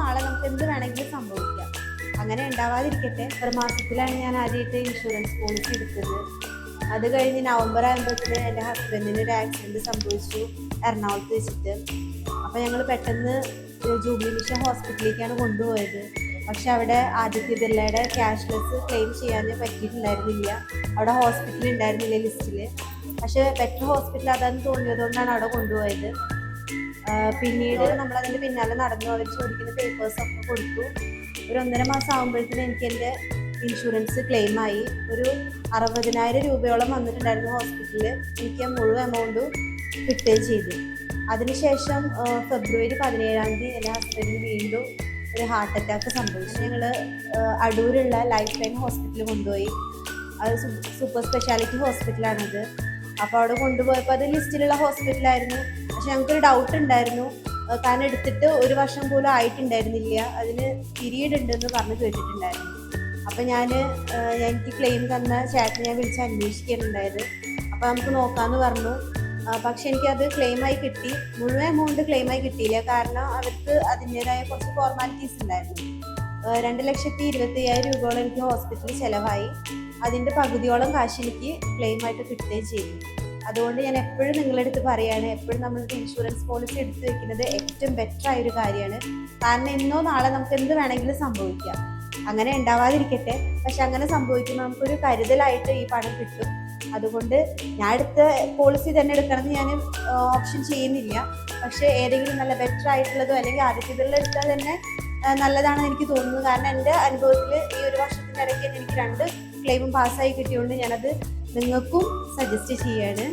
നാളെ നമുക്ക് എന്ത് വേണമെങ്കിലും സംഭവിക്കാം. അങ്ങനെ ഉണ്ടാവാതിരിക്കട്ടെ. ഒരു മാസത്തിലാണ് ഞാൻ ആദ്യമായിട്ട് ഇൻഷുറൻസ് പോളിസി എടുത്തത്. അത് കഴിഞ്ഞ് നവംബർ ആകുമ്പോഴത്തേന് എൻ്റെ ഹസ്ബൻഡിന് ഒരു ആക്സിഡൻറ്റ് സംഭവിച്ചു എറണാകുളത്ത് വെച്ചിട്ട്. അപ്പോൾ ഞങ്ങൾ പെട്ടെന്ന് ജൂബിലി മിഷൻ ഹോസ്പിറ്റലിലേക്കാണ് കൊണ്ടുപോയത്. പക്ഷെ അവിടെ ആദിത്യ ബിർളയുടെ ക്യാഷ്ലെസ് ക്ലെയിം ചെയ്യാൻ പറ്റിയിട്ടുണ്ടായിരുന്നില്ല. അവിടെ ഹോസ്പിറ്റൽ ഉണ്ടായിരുന്നില്ല ലിസ്റ്റിൽ. പക്ഷെ ബെറ്റർ ഹോസ്പിറ്റൽ അതാണെന്ന് തോന്നിയതുകൊണ്ടാണ് അവിടെ കൊണ്ടുപോയത്. പിന്നീട് നമ്മളതിൻ്റെ പിന്നാലെ നടന്നു. അവർ ചോദിക്കുന്ന പേപ്പേഴ്സൊക്കെ കൊടുത്തു. ഒരു 1.5 മാസം ആകുമ്പോഴത്തേന് എനിക്ക് എൻ്റെ ഇൻഷുറൻസ് ക്ലെയിമായി. ഒരു 60,000 രൂപയോളം വന്നിട്ടുണ്ടായിരുന്നു ഹോസ്പിറ്റലിൽ. എനിക്ക് മുഴുവൻ എമൗണ്ടും കിട്ടുകയും ചെയ്തു. അതിനുശേഷം ഫെബ്രുവരി 17-ാം തീയതി എൻ്റെ ഹസ്ബൻഡിന് വീണ്ടും ഒരു ഹാർട്ട് അറ്റാക്ക് സംഭവിച്ചു. ഞങ്ങൾ അടൂരുള്ള ലൈഫ് ലൈൻ ഹോസ്പിറ്റലിൽ കൊണ്ടുപോയി. അത് സൂപ്പർ സ്പെഷ്യാലിറ്റി ഹോസ്പിറ്റലാണത്. അപ്പോൾ അവിടെ കൊണ്ടുപോയപ്പോൾ അത് ലിസ്റ്റിലുള്ള ഹോസ്പിറ്റലായിരുന്നു. പക്ഷെ ഞങ്ങൾക്കൊരു ഡൗട്ട് ഉണ്ടായിരുന്നു. കാരണം എടുത്തിട്ട് 1 വർഷം പോലും ആയിട്ടുണ്ടായിരുന്നില്ല. അതിന് പീരീഡ് ഉണ്ടെന്ന് പറഞ്ഞ് കേട്ടിട്ടുണ്ടായിരുന്നു. അപ്പം എനിക്ക് ക്ലെയിം തന്ന ചേട്ടനെ ഞാൻ വിളിച്ച് അന്വേഷിക്കാനുണ്ടായത്. അപ്പോൾ നമുക്ക് നോക്കാമെന്ന് പറഞ്ഞു. പക്ഷെ എനിക്കത് ക്ലെയിമായി കിട്ടി. മുഴുവൻ എമൗണ്ട് ക്ലെയിമായി കിട്ടിയില്ല. കാരണം അവർക്ക് അതിൻ്റേതായ കുറച്ച് ഫോർമാലിറ്റീസ് ഉണ്ടായിരുന്നു. 2,25,000 രൂപയോളം എനിക്ക് ഹോസ്പിറ്റലിൽ ചിലവായി. അതിൻ്റെ പകുതിയോളം കാശ് എനിക്ക് ക്ലെയിമായിട്ട് കിട്ടുകയും ചെയ്തു. അതുകൊണ്ട് ഞാൻ എപ്പോഴും നിങ്ങളുടെ അടുത്ത് പറയുകയാണ്, എപ്പോഴും നമ്മൾക്ക് ഇൻഷുറൻസ് പോളിസി എടുത്തു വെക്കുന്നത് ഏറ്റവും ബെറ്റർ ആയൊരു കാര്യമാണ്. കാരണം ഇന്നോ നാളെ നമുക്ക് എന്ത് വേണമെങ്കിലും സംഭവിക്കാം. അങ്ങനെ ഉണ്ടാവാതിരിക്കട്ടെ. പക്ഷെ അങ്ങനെ സംഭവിക്കുമ്പോൾ നമുക്കൊരു കരുതലായിട്ട് ഈ പണം കിട്ടും. അതുകൊണ്ട് ഞാൻ എടുത്ത പോളിസി തന്നെ എടുക്കണമെന്ന് ഞാൻ ഓപ്ഷൻ ചെയ്യുന്നില്ല. പക്ഷേ ഏതെങ്കിലും നല്ല ബെറ്റർ ആയിട്ടുള്ളതോ അല്ലെങ്കിൽ ആദ്യത്തേതുള്ള എടുത്താൽ തന്നെ നല്ലതാണെന്ന് എനിക്ക് തോന്നുന്നു. കാരണം എൻ്റെ അനുഭവത്തിൽ ഈ 1 വർഷത്തിൻ്റെ ഇടയ്ക്ക് എനിക്ക് 2 ക്ലെയിമും പാസ്സായി കിട്ടിയതുകൊണ്ട് ഞാനത് നിങ്ങൾക്കും സജസ്റ്റ് ചെയ്യാണ്.